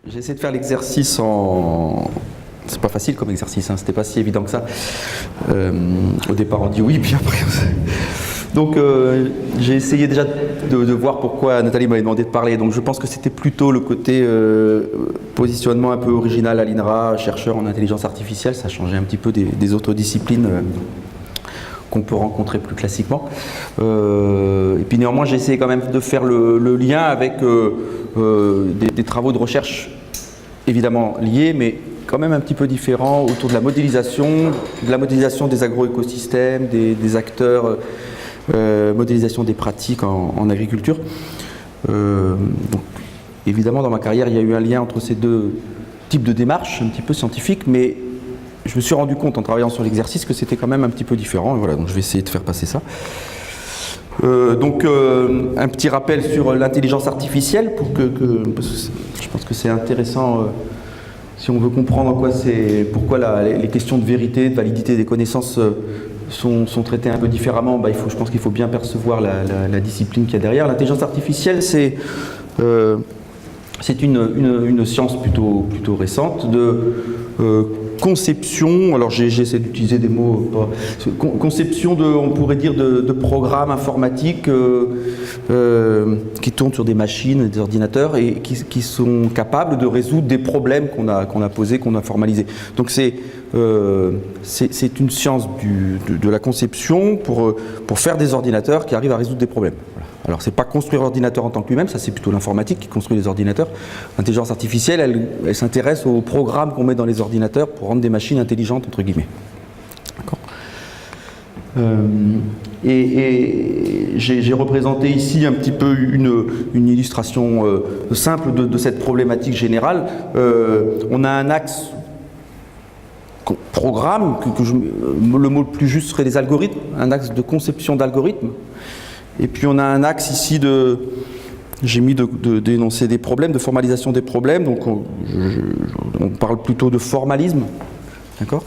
J'ai essayé de faire l'exercice en... C'est pas facile comme exercice, hein. C'était pas si évident que ça. Au départ on dit oui, puis après... Donc j'ai essayé déjà de voir pourquoi Nathalie m'avait demandé de parler. Donc je pense que c'était plutôt le côté positionnement un peu original à l'INRA, chercheur en intelligence artificielle. Ça changeait un petit peu des autres disciplines qu'on peut rencontrer plus classiquement. Et puis néanmoins j'ai essayé quand même de faire le lien avec des travaux de recherche évidemment liés, mais quand même un petit peu différents autour de la modélisation des agroécosystèmes, des acteurs, modélisation des pratiques en agriculture. Donc, évidemment, dans ma carrière, il y a eu un lien entre ces deux types de démarches, un petit peu scientifiques, mais je me suis rendu compte en travaillant sur l'exercice que c'était quand même un petit peu différent. Et voilà, donc je vais essayer de faire passer ça. Un petit rappel sur l'intelligence artificielle, parce que je pense que c'est intéressant si on veut comprendre pourquoi les questions de vérité, de validité des connaissances sont traitées un peu différemment. Je pense qu'il faut bien percevoir la discipline qu'il y a derrière. L'intelligence artificielle, c'est une science plutôt récente de conception, alors j'essaie d'utiliser des mots, conception on pourrait dire de programmes informatiques qui tournent sur des machines, des ordinateurs et qui sont capables de résoudre des problèmes qu'on a posés, qu'on a formalisés. Donc c'est une science de la conception pour faire des ordinateurs qui arrivent à résoudre des problèmes. Voilà. Alors c'est pas construire l'ordinateur en tant que lui-même, ça c'est plutôt l'informatique qui construit les ordinateurs. L'intelligence artificielle, elle s'intéresse aux programmes qu'on met dans les ordinateurs pour rendre des machines intelligentes, entre guillemets. D'accord. J'ai représenté ici un petit peu une illustration simple de cette problématique générale. On a un axe programme, le mot le plus juste serait les algorithmes, un axe de conception d'algorithmes. Et puis on a un axe ici j'ai mis d'énoncer des problèmes, de formalisation des problèmes, donc on parle plutôt de formalisme, d'accord.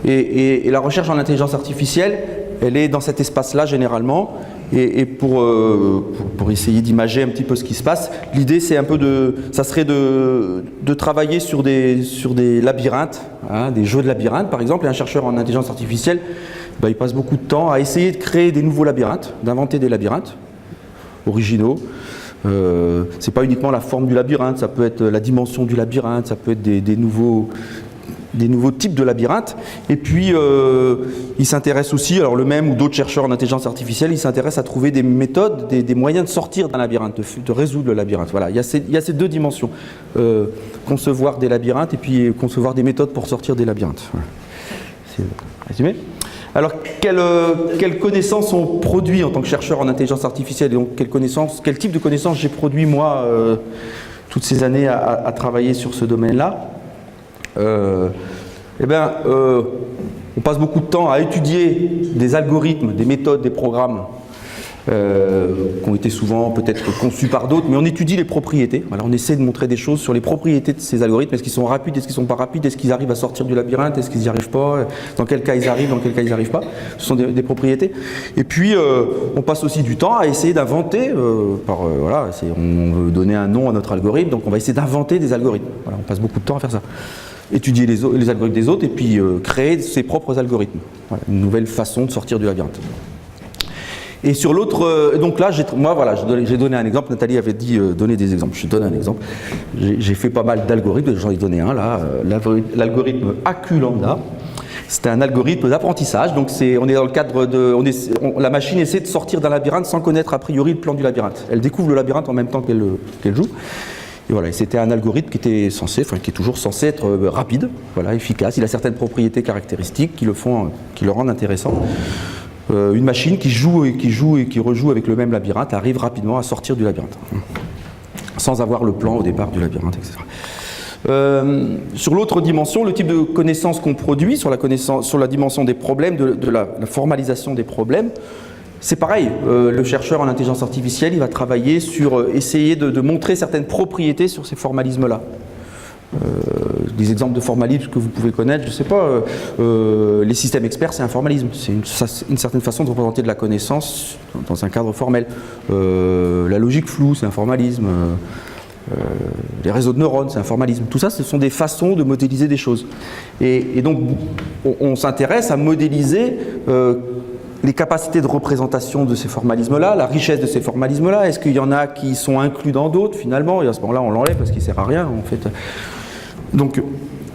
Et la recherche en intelligence artificielle, elle est dans cet espace-là généralement, et pour essayer d'imager un petit peu ce qui se passe, l'idée c'est ça serait de travailler sur des labyrinthes, hein, des jeux de labyrinthes par exemple, et un chercheur en intelligence artificielle, il passe beaucoup de temps à essayer de créer des nouveaux labyrinthes, d'inventer des labyrinthes originaux. C'est pas uniquement la forme du labyrinthe, ça peut être la dimension du labyrinthe, ça peut être des nouveaux types de labyrinthes. Et puis il s'intéresse aussi, alors le même ou d'autres chercheurs en intelligence artificielle, ils s'intéressent à trouver des méthodes, des moyens de sortir d'un labyrinthe, de résoudre le labyrinthe. Voilà, il y a ces deux dimensions, concevoir des labyrinthes et puis concevoir des méthodes pour sortir des labyrinthes. Voilà. C'est résumé. Alors, quelles connaissances on produit en tant que chercheur en intelligence artificielle, et donc quel type de connaissances j'ai produit moi toutes ces années à travailler sur ce domaine-là. On passe beaucoup de temps à étudier des algorithmes, des méthodes, des programmes qui ont été souvent peut-être conçus par d'autres, mais on étudie les propriétés. Voilà, on essaie de montrer des choses sur les propriétés de ces algorithmes. Est-ce qu'ils sont rapides, est-ce qu'ils ne sont pas rapides, est-ce qu'ils arrivent à sortir du labyrinthe, est-ce qu'ils n'y arrivent pas, dans quel cas ils arrivent, dans quel cas ils n'y arrivent pas. Ce sont des propriétés. Et puis on passe aussi du temps à essayer d'inventer, on veut donner un nom à notre algorithme, donc on va essayer d'inventer des algorithmes. Voilà, on passe beaucoup de temps à faire ça. Étudier les algorithmes des autres et puis créer ses propres algorithmes. Voilà, une nouvelle façon de sortir du labyrinthe. Et sur l'autre, donc là, j'ai donné un exemple. Nathalie avait dit donner des exemples. Je donne un exemple. J'ai fait pas mal d'algorithmes. J'en ai donné un là, l'algorithme AQ-Lambda. C'était un algorithme d'apprentissage. Donc on est dans le cadre la machine essaie de sortir d'un labyrinthe sans connaître a priori le plan du labyrinthe. Elle découvre le labyrinthe en même temps qu'elle joue. Et voilà, c'était un algorithme qui est toujours censé être rapide, voilà, efficace. Il a certaines propriétés caractéristiques qui le rendent intéressant. Une machine qui joue et qui rejoue avec le même labyrinthe arrive rapidement à sortir du labyrinthe, sans avoir le plan au départ du labyrinthe, etc. Sur l'autre dimension, le type de connaissances qu'on produit, sur la dimension des problèmes, de la formalisation des problèmes, c'est pareil, le chercheur en intelligence artificielle, il va travailler sur essayer de montrer certaines propriétés sur ces formalismes-là. Des exemples de formalisme que vous pouvez connaître, je ne sais pas, les systèmes experts, c'est un formalisme, c'est une certaine façon de représenter de la connaissance dans un cadre formel. La logique floue, c'est un formalisme. les réseaux de neurones, c'est un formalisme. Tout ça, ce sont des façons de modéliser des choses. Et donc, on s'intéresse à modéliser les capacités de représentation de ces formalismes-là, la richesse de ces formalismes-là. Est-ce qu'il y en a qui sont inclus dans d'autres, finalement? Et à ce moment-là, on l'enlève parce qu'il ne sert à rien, en fait. Donc,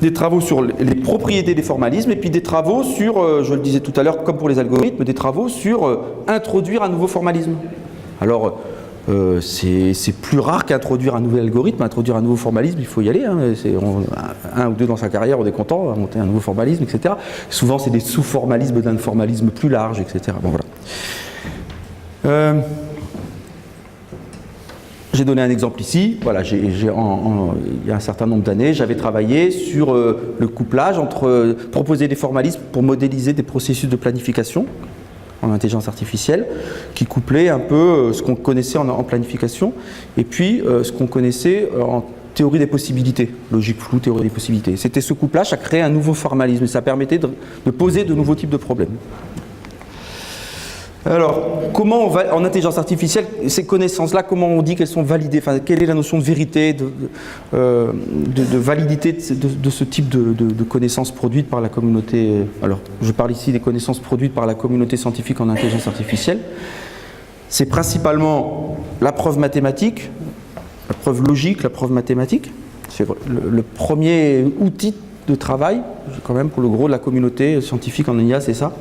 des travaux sur les propriétés des formalismes, et puis des travaux sur, je le disais tout à l'heure, comme pour les algorithmes, des travaux sur introduire un nouveau formalisme. Alors, c'est plus rare qu'introduire un nouvel algorithme. Introduire un nouveau formalisme, il faut y aller. Hein. Un ou deux dans sa carrière, on est content, on va monter un nouveau formalisme, etc. Souvent, c'est des sous-formalismes d'un formalisme plus large, etc. Bon, voilà. J'ai donné un exemple ici. Voilà, il y a un certain nombre d'années, j'avais travaillé sur le couplage entre proposer des formalismes pour modéliser des processus de planification en intelligence artificielle, qui couplait un peu ce qu'on connaissait en planification et puis ce qu'on connaissait en théorie des possibilités, logique floue, théorie des possibilités. C'était ce couplage, ça créait un nouveau formalisme et ça permettait de poser de nouveaux types de problèmes. Alors, comment on va, en intelligence artificielle, ces connaissances-là, comment on dit qu'elles sont validées? Enfin, quelle est la notion de vérité, de validité de ce type de connaissances produites par la communauté? Alors, je parle ici des connaissances produites par la communauté scientifique en intelligence artificielle. C'est principalement la preuve mathématique, la preuve logique, la preuve mathématique. C'est le premier outil de travail, quand même, pour le gros de la communauté scientifique en IA, c'est ça.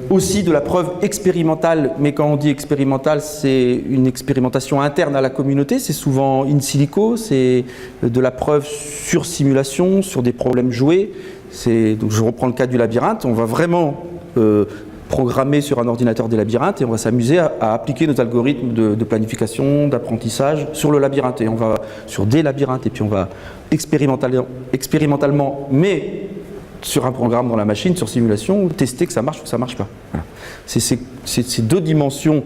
Aussi de la preuve expérimentale, mais quand on dit expérimentale, c'est une expérimentation interne à la communauté, c'est souvent in silico, c'est de la preuve sur simulation, sur des problèmes joués. Donc je reprends le cas du labyrinthe, on va vraiment programmer sur un ordinateur des labyrinthes et on va s'amuser à appliquer nos algorithmes de planification, d'apprentissage sur le labyrinthe. Et on va sur des labyrinthes et puis on va expérimentalement, mais sur un programme dans la machine, sur simulation, tester que ça marche ou que ça ne marche pas. Voilà. C'est ces deux dimensions,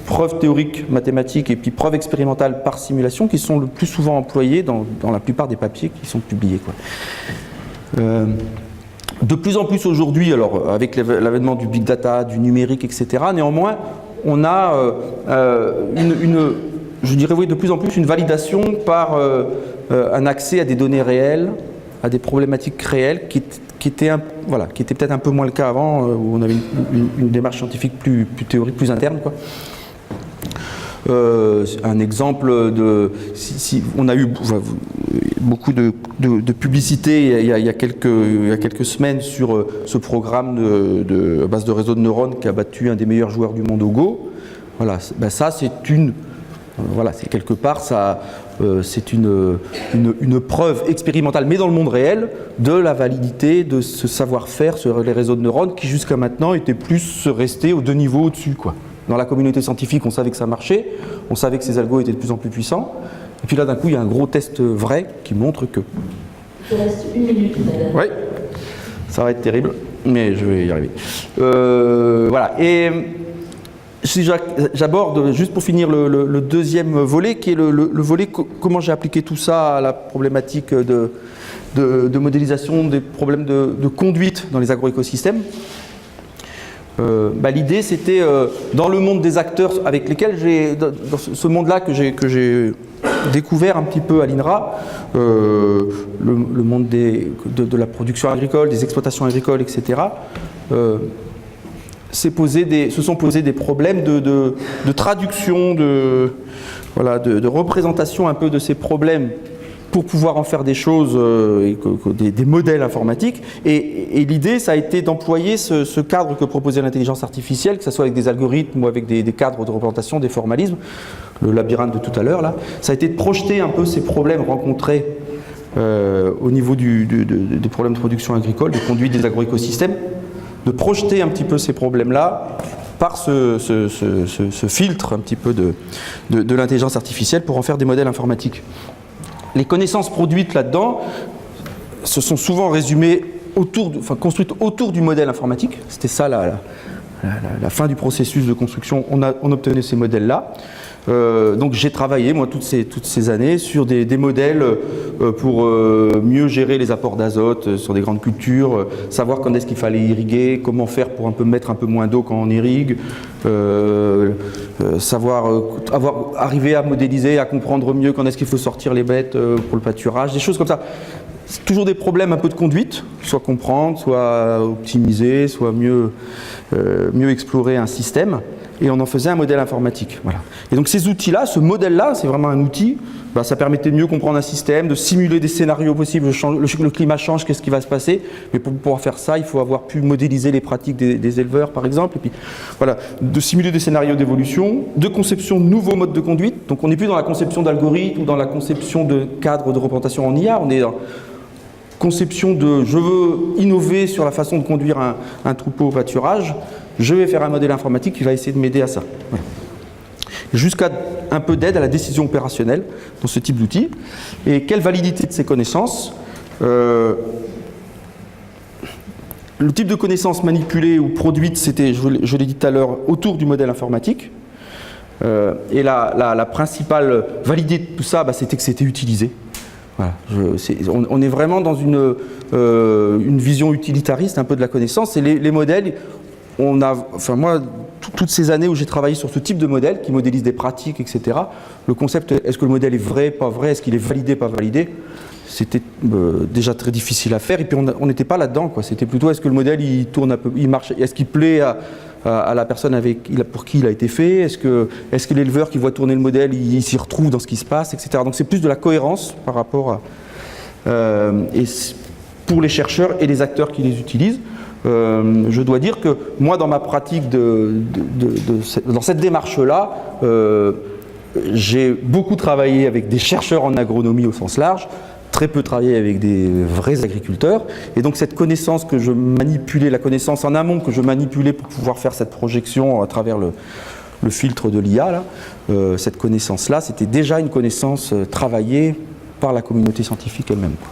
preuve théorique mathématique et puis preuve expérimentale par simulation, qui sont le plus souvent employées dans la plupart des papiers qui sont publiés, quoi. De plus en plus aujourd'hui, alors avec l'avènement du big data, du numérique, etc., néanmoins, on a je dirais oui, de plus en plus une validation par un accès à des données réelles, à des problématiques réelles qui était peut-être un peu moins le cas avant, où on avait une démarche scientifique plus théorique, plus interne, quoi. Un exemple on a eu beaucoup de publicité il y a quelques semaines sur ce programme de base de réseau de neurones qui a battu un des meilleurs joueurs du monde au Go. Voilà, ben ça c'est c'est quelque part c'est une preuve expérimentale, mais dans le monde réel, de la validité de ce savoir-faire sur les réseaux de neurones qui jusqu'à maintenant était plus resté aux deux niveaux au-dessus, quoi. Dans la communauté scientifique, on savait que ça marchait, on savait que ces algos étaient de plus en plus puissants, et puis là d'un coup il y a un gros test vrai qui montre que... Il reste 1 minute. Oui, ça va être terrible, mais je vais y arriver. Voilà, et... Si j'aborde, juste pour finir, le deuxième volet, qui est le volet comment j'ai appliqué tout ça à la problématique de modélisation des problèmes de conduite dans les agroécosystèmes. L'idée, c'était dans le monde des acteurs avec lesquels dans ce monde-là que j'ai découvert un petit peu à l'INRA, le monde de la production agricole, des exploitations agricoles, etc., se sont posés des problèmes de traduction, de représentation un peu de ces problèmes pour pouvoir en faire des choses, des modèles informatiques. Et l'idée, ça a été d'employer ce cadre que proposait l'intelligence artificielle, que ce soit avec des algorithmes ou avec des cadres de représentation, des formalismes, le labyrinthe de tout à l'heure, là. Ça a été de projeter un peu ces problèmes rencontrés au niveau des problèmes de production agricole, de conduite des agroécosystèmes, de projeter un petit peu ces problèmes-là par ce filtre un petit peu de l'intelligence artificielle pour en faire des modèles informatiques. Les connaissances produites là-dedans se sont souvent résumées construites autour du modèle informatique. C'était ça la fin du processus de construction. On obtenait ces modèles-là. Donc j'ai travaillé, moi, toutes ces années sur des modèles pour mieux gérer les apports d'azote sur des grandes cultures, savoir quand est-ce qu'il fallait irriguer, comment faire pour mettre un peu moins d'eau quand on irrigue, arriver à modéliser, à comprendre mieux quand est-ce qu'il faut sortir les bêtes pour le pâturage, des choses comme ça. C'est toujours des problèmes un peu de conduite, soit comprendre, soit optimiser, soit mieux explorer un système, et on en faisait un modèle informatique. Voilà. Et donc ces outils-là, ce modèle-là, c'est vraiment un outil, ça permettait de mieux comprendre un système, de simuler des scénarios possibles, le climat change, qu'est-ce qui va se passer, mais pour pouvoir faire ça, il faut avoir pu modéliser les pratiques des éleveurs, par exemple, et puis voilà, de simuler des scénarios d'évolution, de conception de nouveaux modes de conduite. Donc on n'est plus dans la conception d'algorithmes ou dans la conception de cadres de représentation en IA, on est dans conception de je veux innover sur la façon de conduire un troupeau au pâturage, je vais faire un modèle informatique qui va essayer de m'aider à ça. Voilà. Jusqu'à un peu d'aide à la décision opérationnelle dans ce type d'outils. Et quelle validité de ces connaissances le type de connaissances manipulées ou produites, c'était, je l'ai dit tout à l'heure, autour du modèle informatique. Et la principale validité de tout ça, c'était que c'était utilisé. Voilà, on est vraiment dans une vision utilitariste un peu de la connaissance, et les modèles, moi, toutes ces années où j'ai travaillé sur ce type de modèle qui modélise des pratiques, etc., le concept, est-ce que le modèle est vrai, pas vrai, est-ce qu'il est validé, pas validé, c'était déjà très difficile à faire, et puis on n'était pas là-dedans, quoi. C'était plutôt est-ce que le modèle il tourne un peu, il marche, est-ce qu'il plaît à la personne pour qui il a été fait, est-ce que l'éleveur qui voit tourner le modèle, il s'y retrouve dans ce qui se passe, etc. Donc c'est plus de la cohérence par rapport à... et pour les chercheurs et les acteurs qui les utilisent, je dois dire que moi, dans ma pratique, dans cette démarche-là, j'ai beaucoup travaillé avec des chercheurs en agronomie au sens large, très peu travaillé avec des vrais agriculteurs, et donc cette connaissance que je manipulais, la connaissance en amont que je manipulais pour pouvoir faire cette projection à travers le filtre de l'IA, cette connaissance-là, c'était déjà une connaissance travaillée par la communauté scientifique elle-même, quoi.